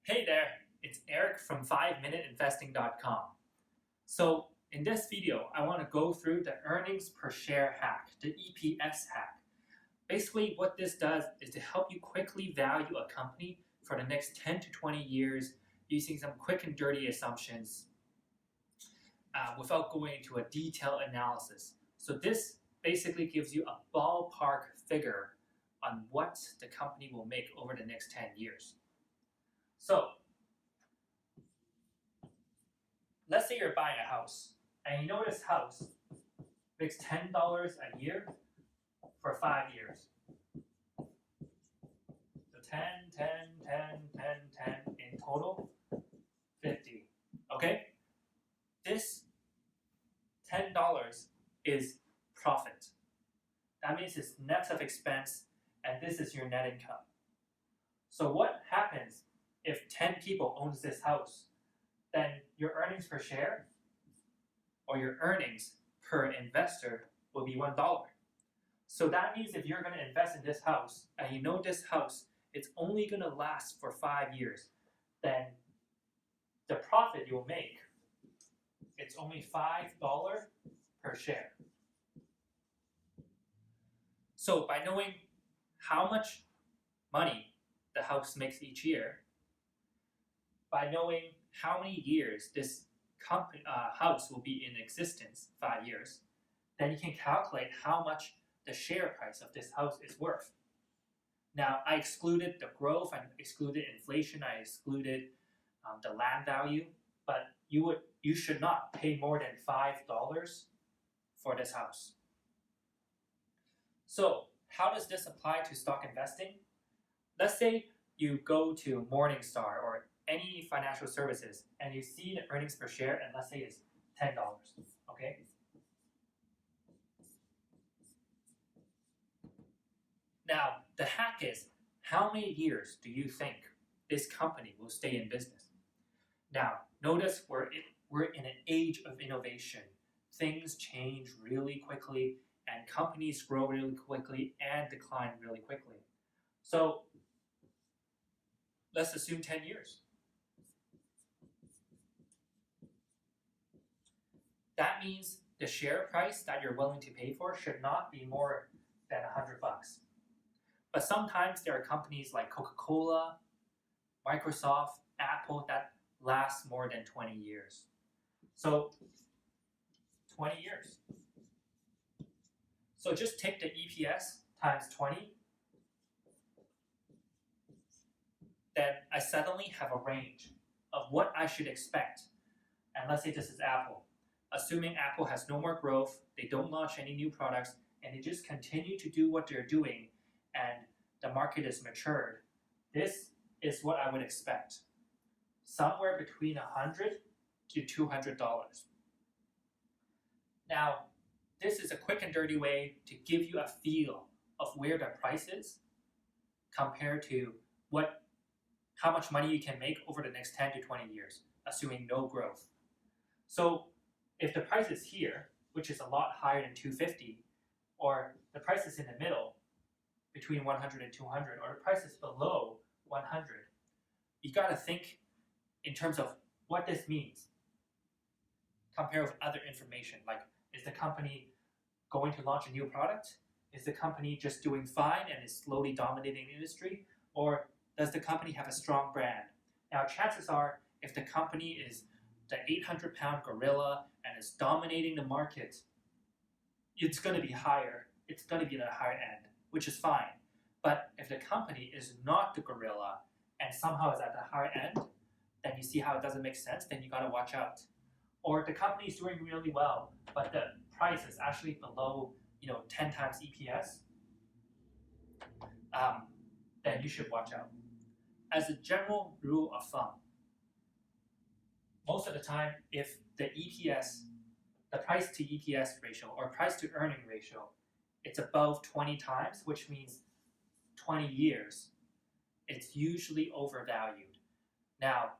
Hey there, it's Eric from 5minuteinvesting.com. So in this video, I want to go through the earnings per share hack, the EPS hack. Basically, what this does is to help you quickly value a company for the next 10 to 20 years using some quick and dirty assumptions without going into a detailed analysis. So this basically gives you a ballpark figure on what the company will make over the next 10 years. So let's say you're buying a house and you know this house makes $10 a year for 5 years. So 10, 10, 10, 10, 10 in total, 50. Okay? This $10 is profit. That means it's net of expense and this is your net income. So what happens if 10 people owns this house? Then your earnings per share or your earnings per investor will be $1. So that means if you're going to invest in this house and you know this house it's only going to last for 5 years, then the profit you'll make, it's only $5 per share. So by knowing how much money the house makes each year, by knowing how many years this house will be in existence, 5 years, then you can calculate how much the share price of this house is worth. Now, I excluded the growth, I excluded inflation, I excluded the land value, but you should not pay more than $5 for this house. So, how does this apply to stock investing? Let's say you go to Morningstar or any financial services and you see the earnings per share and let's say it's $10, okay? Now, the hack is, how many years do you think this company will stay in business? Now, notice we're in an age of innovation. Things change really quickly and companies grow really quickly and decline really quickly. So, let's assume 10 years. That means the share price that you're willing to pay for should not be more than $100. But sometimes there are companies like Coca-Cola, Microsoft, Apple that last more than 20 years. So 20 years. So just take the EPS times 20. Then I suddenly have a range of what I should expect. And let's say this is Apple. Assuming Apple has no more growth, they don't launch any new products, and they just continue to do what they're doing, and the market is matured, this is what I would expect. Somewhere between $100 to $200. Now, this is a quick and dirty way to give you a feel of where the price is compared to how much money you can make over the next 10 to 20 years, assuming no growth. So if the price is here, which is a lot higher than 250, or the price is in the middle, between 100 and 200, or the price is below 100, you got to think in terms of what this means. Compare with other information, like is the company going to launch a new product? Is the company just doing fine and is slowly dominating the industry? Or does the company have a strong brand? Now, chances are, if the company is the 800-pound gorilla and is dominating the market, it's going to be higher. It's going to be at a higher end, which is fine. But if the company is not the gorilla and somehow is at the higher end, then you see how it doesn't make sense, then you got to watch out. Or the company is doing really well, but the price is actually below 10 times EPS, then you should watch out. As a general rule of thumb, most of the time, if the price to EPS ratio or price to earning ratio, it's above 20 times, which means 20 years, it's usually overvalued. Now,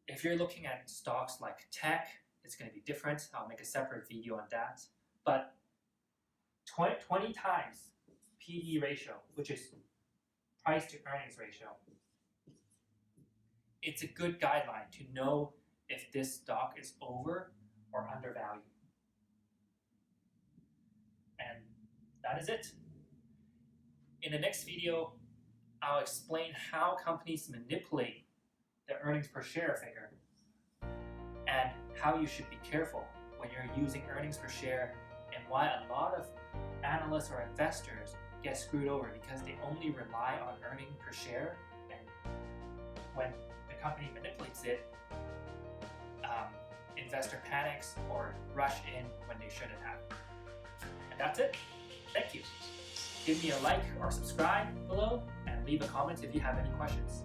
if you're looking at stocks like tech, it's going to be different. I'll make a separate video on that. But 20 times PE ratio, which is price to earnings ratio, it's a good guideline to know if this stock is over or undervalued. And that is it. In the next video, I'll explain how companies manipulate the earnings per share figure and how you should be careful when you're using earnings per share, and why a lot of analysts or investors get screwed over because they only rely on earnings per share, and when the company manipulates it, investor panics or rush in when they shouldn't have. And that's it. Thank you. Give me a like or subscribe below, and leave a comment if you have any questions.